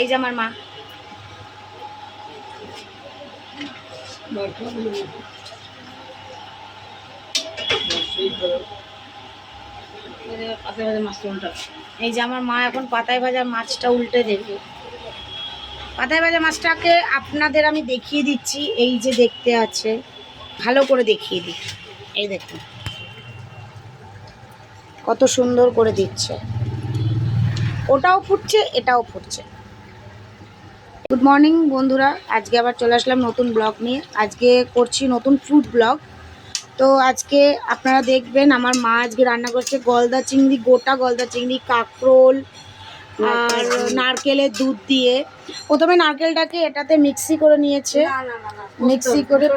এই যে আমার মা, এই যে আমার মা এখন পাতায় ভাজা মাছটা উল্টে দেবে। পাতায় ভাজা মাছটাকে আপনাদের আমি দেখিয়ে দিচ্ছি, এই যে দেখতে আছে, ভালো করে দেখিয়ে দিই। এই দেখুন কত সুন্দর করে দিচ্ছে, ওটাও ফুটছে এটাও ফুটছে। গুড মর্নিং বন্ধুরা, আজকে আবার চলে আসলাম নতুন ব্লগ নিয়ে। আজকে করছি নতুন ফুড ব্লগ। তো আজকে আপনারা দেখবেন আমার মা আজকে রান্না করছে গলদা চিংড়ি, গোটা গলদা চিংড়ি, কাঁকরোল আর নারকেলের দুধ দিয়ে। প্রথমে নারকেলটাকে এটাতে মিক্সি করে নিয়েছে, মিক্সি করে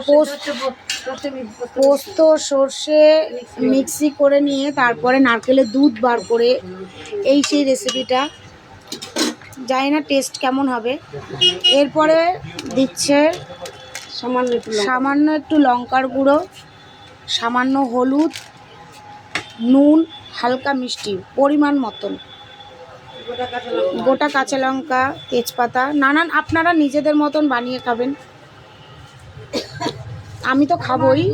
পোস্ত সর্ষে মিক্সি করে নিয়ে তারপরে নারকেলের দুধ বার করে এই সেই রেসিপিটা, জানি না টেস্ট কেমন হবে। এরপরে দিচ্ছে সামান্য একটু লঙ্কার গুঁড়ো, সামান্য হলুদ, নুন, হালকা মিষ্টি পরিমাণ মতন, গোটা কাঁচা লঙ্কা, তেজপাতা, নানান আপনারা নিজেদের মতন বানিয়ে খাবেন। আমি তো খাবই,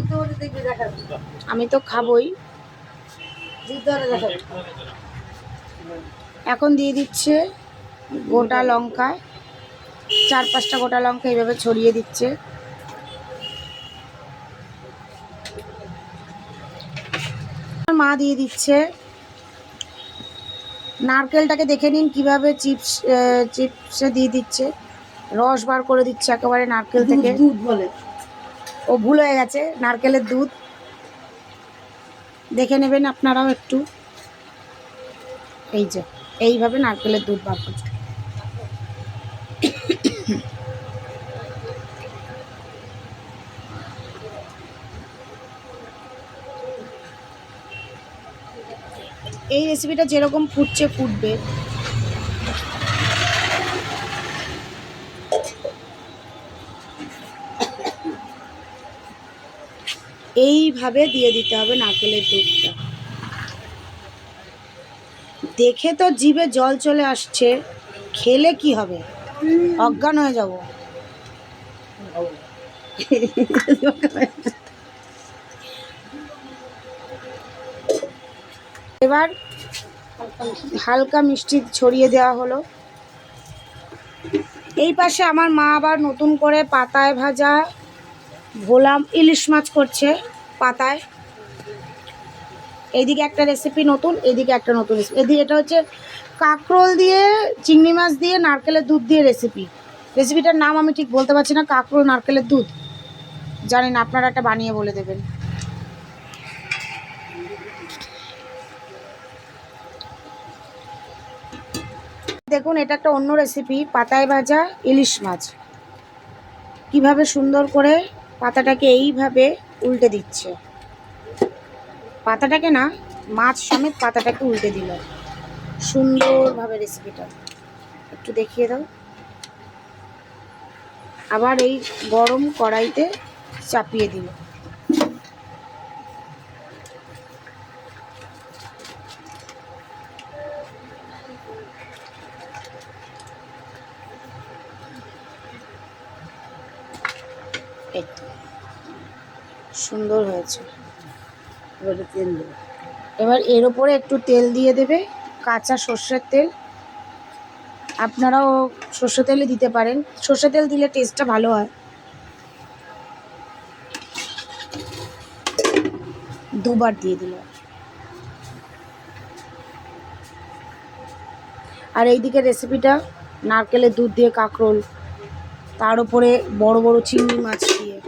এখন দিয়ে দিচ্ছে গোটা লঙ্কা, 4-5টা গোটা লঙ্কা এইভাবে ছড়িয়ে দিচ্ছে। মা দিয়ে দিচ্ছে নারকেলটাকে, দেখে নিন কিভাবে চিপসে দিয়ে দিচ্ছে, রস বার করে দিচ্ছে একেবারে নারকেল থেকে। দুধ বলে, ও ভুল হয়ে গেছে, নারকেলের দুধ। দেখে নেবেন আপনারাও একটু, এই যে এইভাবে নারকেলের দুধ বার করছে। এই রেসিপিটা যেরকম ফুটবে এইভাবে দিয়ে দিতে হবে নারকেলের দুধটা। দেখে তো জিভে জল চলে আসছে, খেলে কি হবে, অজ্ঞান হয়ে যাব। এবার হালকা মিষ্টি ছড়িয়ে দেওয়া হলো। এই পাশে আমার মা আবার নতুন করে পাতায় ভাজা ভোলা ইলিশ মাছ করছে পাতায়। এইদিকে একটা রেসিপি নতুন, এদিকে একটা নতুন রেসিপি। এদিকে এটা হচ্ছে কাঁকরোল দিয়ে চিংড়ি মাছ দিয়ে নারকেলের দুধ দিয়ে রেসিপিটার নাম আমি ঠিক বলতে পারছি না। কাঁকরোল নারকেলের দুধ জানেন, আপনারা একটা বানিয়ে বলে দেবেন। দেখুন এটা একটা অন্য রেসিপি, পাতায় ভাজা ইলিশ মাছ। কিভাবে সুন্দর করে পাতাটাকে এইভাবে উল্টে দিচ্ছে, পাতাটাকে না, মাছ সমেত পাতাটাকে উল্টে দিল সুন্দরভাবে। রেসিপিটা একটু দেখিয়ে দাও। আবার এই গরম কড়াইতে চাপিয়ে দিল। সুন্দর হয়েছে। এবার এর ওপরে একটু তেল দিয়ে দেবে, কাঁচা সর্ষের তেল। আপনারাও সর্ষে তেলে দিতে পারেন, সর্ষে তেল দিলে টেস্টটা ভালো হয়। দুবার দিয়ে দিল। আর এইদিকে রেসিপিটা নারকেলের দুধ দিয়ে কাঁকরোল, তার উপরে বড় বড় চিংড়ি মাছ দিয়ে,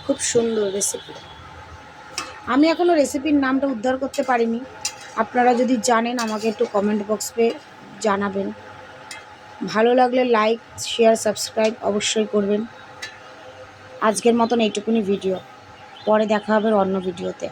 খুব সুন্দর রেসিপি। আমি এখনও রেসিপির নামটা উদ্ধার করতে পারিনি, আপনারা যদি জানেন আমাকে একটু কমেন্ট বক্সে জানাবেন। ভালো লাগলে লাইক শেয়ার সাবস্ক্রাইব অবশ্যই করবেন। আজকের মতন এইটুকুনি ভিডিও, পরে দেখা হবে অন্য ভিডিওতে।